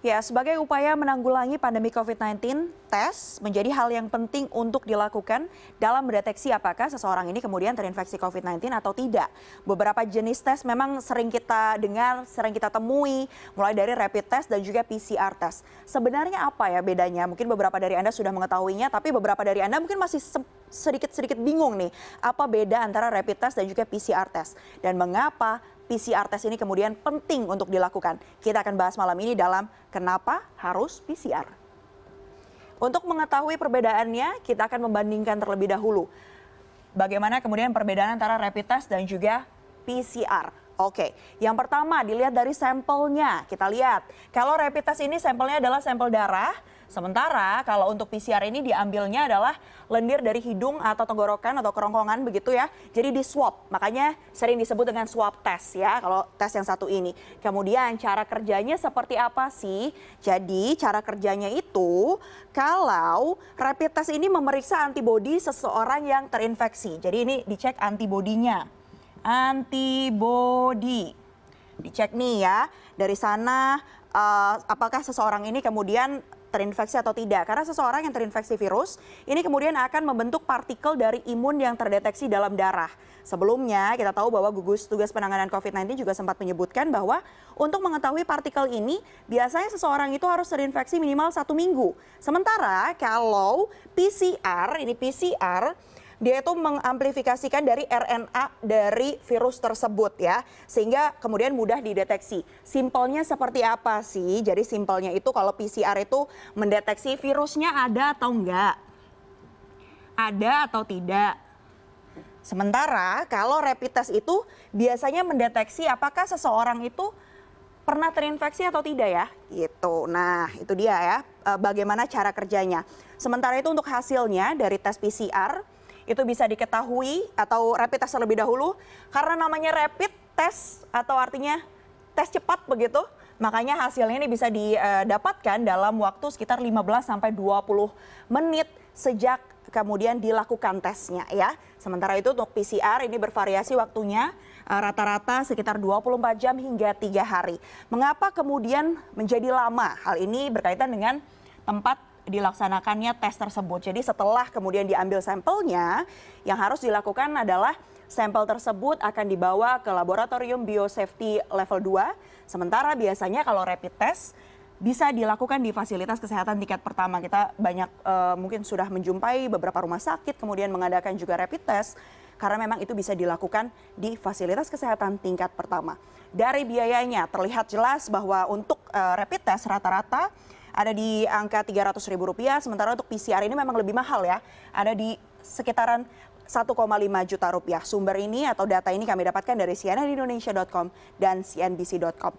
Ya, sebagai upaya menanggulangi pandemi COVID-19, tes menjadi hal yang penting untuk dilakukan dalam mendeteksi apakah seseorang ini kemudian terinfeksi COVID-19 atau tidak. Beberapa jenis tes memang sering kita dengar, sering kita temui, mulai dari rapid test dan juga PCR test. Sebenarnya apa ya bedanya? Mungkin beberapa dari Anda sudah mengetahuinya, tapi beberapa dari Anda mungkin masih sedikit-sedikit bingung nih, apa beda antara rapid test dan juga PCR test. Dan mengapa PCR test ini kemudian penting untuk dilakukan. Kita akan bahas malam ini dalam Kenapa Harus PCR. Untuk mengetahui perbedaannya, kita akan membandingkan terlebih dahulu. Bagaimana kemudian perbedaan antara rapid test dan juga PCR. Oke, yang pertama dilihat dari sampelnya. Kita lihat, kalau rapid test ini sampelnya adalah sampel darah. Sementara kalau untuk PCR ini diambilnya adalah lendir dari hidung atau tenggorokan atau kerongkongan begitu ya. Jadi di swab, makanya sering disebut dengan swab test ya kalau tes yang satu ini. Kemudian cara kerjanya seperti apa sih? Jadi cara kerjanya itu kalau rapid test ini memeriksa antibodi seseorang yang terinfeksi. Jadi ini dicek antibodinya. Antibodi. Dicek nih ya, dari sana apakah seseorang ini kemudian terinfeksi atau tidak. Karena seseorang yang terinfeksi virus, ini kemudian akan membentuk partikel dari imun yang terdeteksi dalam darah. Sebelumnya kita tahu bahwa gugus tugas penanganan COVID-19 juga sempat menyebutkan bahwa untuk mengetahui partikel ini, biasanya seseorang itu harus terinfeksi minimal 1 minggu. Sementara kalau PCR, ini PCR, dia itu mengamplifikasikan dari RNA dari virus tersebut ya, sehingga kemudian mudah dideteksi. Simpelnya seperti apa sih? Jadi simpelnya itu kalau PCR itu mendeteksi virusnya ada atau enggak, ada atau tidak. Sementara kalau rapid test itu biasanya mendeteksi apakah seseorang itu pernah terinfeksi atau tidak ya, gitu. Nah itu dia ya, bagaimana cara kerjanya. Sementara itu untuk hasilnya dari tes PCR, itu bisa diketahui atau rapid test terlebih dahulu karena namanya rapid test atau artinya tes cepat begitu, makanya hasilnya ini bisa didapatkan dalam waktu sekitar 15 sampai 20 menit sejak kemudian dilakukan tesnya ya. Sementara itu untuk PCR ini bervariasi waktunya, rata-rata sekitar 24 jam hingga 3 hari. Mengapa kemudian menjadi lama? Hal ini berkaitan dengan tempat dilaksanakannya tes tersebut. Jadi setelah kemudian diambil sampelnya, yang harus dilakukan adalah sampel tersebut akan dibawa ke laboratorium biosafety level 2. Sementara biasanya kalau rapid test bisa dilakukan di fasilitas kesehatan tingkat pertama. Kita banyak mungkin sudah menjumpai beberapa rumah sakit kemudian mengadakan juga rapid test karena memang itu bisa dilakukan di fasilitas kesehatan tingkat pertama. Dari biayanya terlihat jelas bahwa untuk rapid test rata-rata ada di angka Rp300.000, sementara untuk PCR ini memang lebih mahal ya, ada di sekitaran 1,5 juta rupiah. Sumber ini atau data ini kami dapatkan dari cnnindonesia.com dan cnbc.com.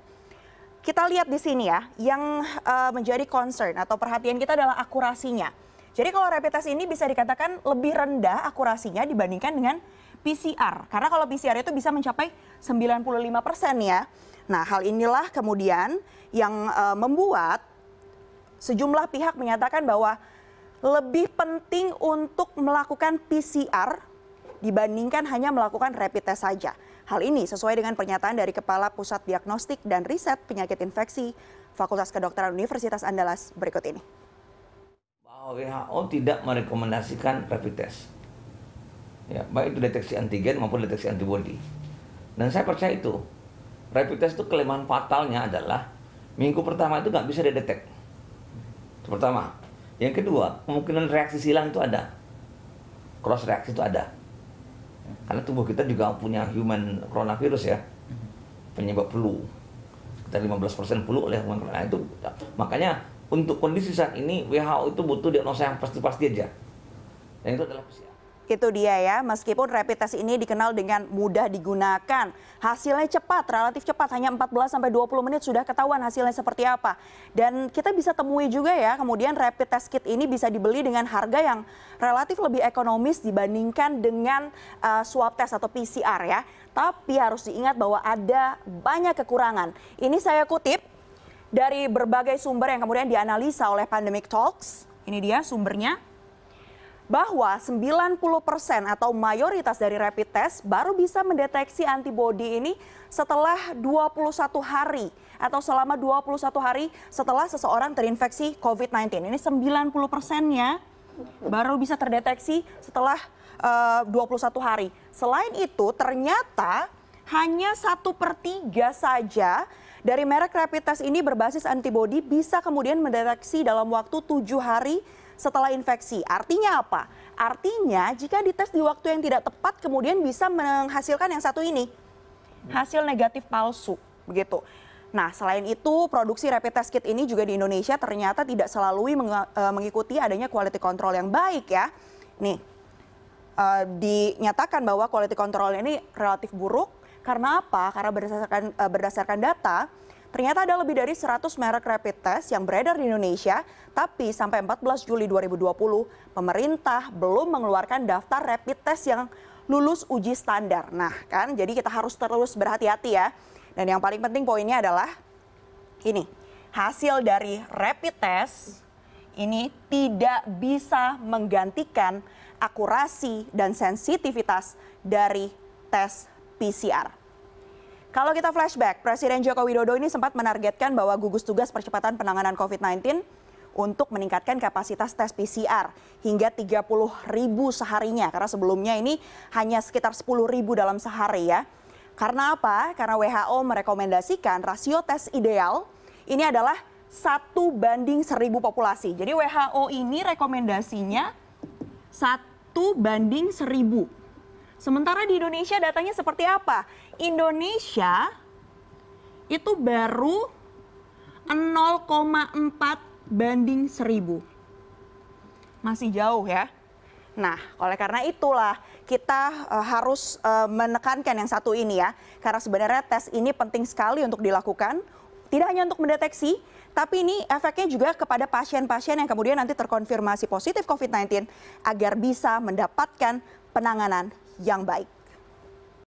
Kita lihat di sini ya, yang menjadi concern atau perhatian kita adalah akurasinya. Jadi kalau rapid test ini bisa dikatakan lebih rendah akurasinya dibandingkan dengan PCR. Karena kalau PCR itu bisa mencapai 95% ya. Nah hal inilah kemudian yang membuat sejumlah pihak menyatakan bahwa lebih penting untuk melakukan PCR dibandingkan hanya melakukan rapid test saja. Hal ini sesuai dengan pernyataan dari Kepala Pusat Diagnostik dan Riset Penyakit Infeksi Fakultas Kedokteran Universitas Andalas berikut ini. Bahwa WHO tidak merekomendasikan rapid test. Ya, baik itu deteksi antigen maupun deteksi antibodi. Dan saya percaya itu. Rapid test itu kelemahan fatalnya adalah minggu pertama itu nggak bisa didetek. Pertama. Yang kedua, kemungkinan reaksi silang itu ada. Cross reaksi itu ada. Karena tubuh kita juga punya human coronavirus ya. Penyebab flu. Kita 15% flu oleh human coronavirus. Itu makanya untuk kondisi saat ini WHO itu butuh diagnosa yang pasti-pasti aja. Dan itu adalah PCR. Itu dia ya, meskipun rapid test ini dikenal dengan mudah digunakan, hasilnya cepat, relatif cepat, hanya 14-20 menit sudah ketahuan hasilnya seperti apa. Dan kita bisa temui juga ya, kemudian rapid test kit ini bisa dibeli dengan harga yang relatif lebih ekonomis dibandingkan dengan swab test atau PCR ya. Tapi harus diingat bahwa ada banyak kekurangan. Ini saya kutip dari berbagai sumber yang kemudian dianalisa oleh Pandemic Talks. Ini dia sumbernya. bahwa 90% atau mayoritas dari rapid test baru bisa mendeteksi antibodi ini setelah 21 hari atau selama 21 hari setelah seseorang terinfeksi COVID-19. Ini 90%-nya baru bisa terdeteksi setelah 21 hari. Selain itu ternyata hanya 1/3 saja dari merek rapid test ini berbasis antibodi bisa kemudian mendeteksi dalam waktu 7 hari setelah infeksi. Artinya apa? Artinya jika dites di waktu yang tidak tepat kemudian bisa menghasilkan yang satu ini, hasil negatif palsu, begitu. Nah, selain itu produksi rapid test kit ini juga di Indonesia ternyata tidak selalu mengikuti adanya quality control yang baik ya. Nih, dinyatakan bahwa quality control ini relatif buruk. Karena apa? Karena berdasarkan data, ternyata ada lebih dari 100 merek rapid test yang beredar di Indonesia, tapi sampai 14 Juli 2020, pemerintah belum mengeluarkan daftar rapid test yang lulus uji standar. Nah kan, jadi kita harus terus berhati-hati ya. Dan yang paling penting poinnya adalah ini, hasil dari rapid test ini tidak bisa menggantikan akurasi dan sensitivitas dari tes PCR. Kalau kita flashback, Presiden Joko Widodo ini sempat menargetkan bahwa gugus tugas percepatan penanganan COVID-19 untuk meningkatkan kapasitas tes PCR hingga 30.000 seharinya. Karena sebelumnya ini hanya sekitar 10.000 dalam sehari ya. Karena apa? Karena WHO merekomendasikan rasio tes ideal ini adalah 1/1000 populasi. Jadi WHO ini rekomendasinya 1/1000. Sementara di Indonesia datanya seperti apa? Indonesia itu baru 0,4/1000. Masih jauh ya. Nah, oleh karena itulah kita harus menekankan yang satu ini ya. Karena sebenarnya tes ini penting sekali untuk dilakukan. Tidak hanya untuk mendeteksi, tapi ini efeknya juga kepada pasien-pasien yang kemudian nanti terkonfirmasi positif COVID-19 agar bisa mendapatkan penanganan yang baik.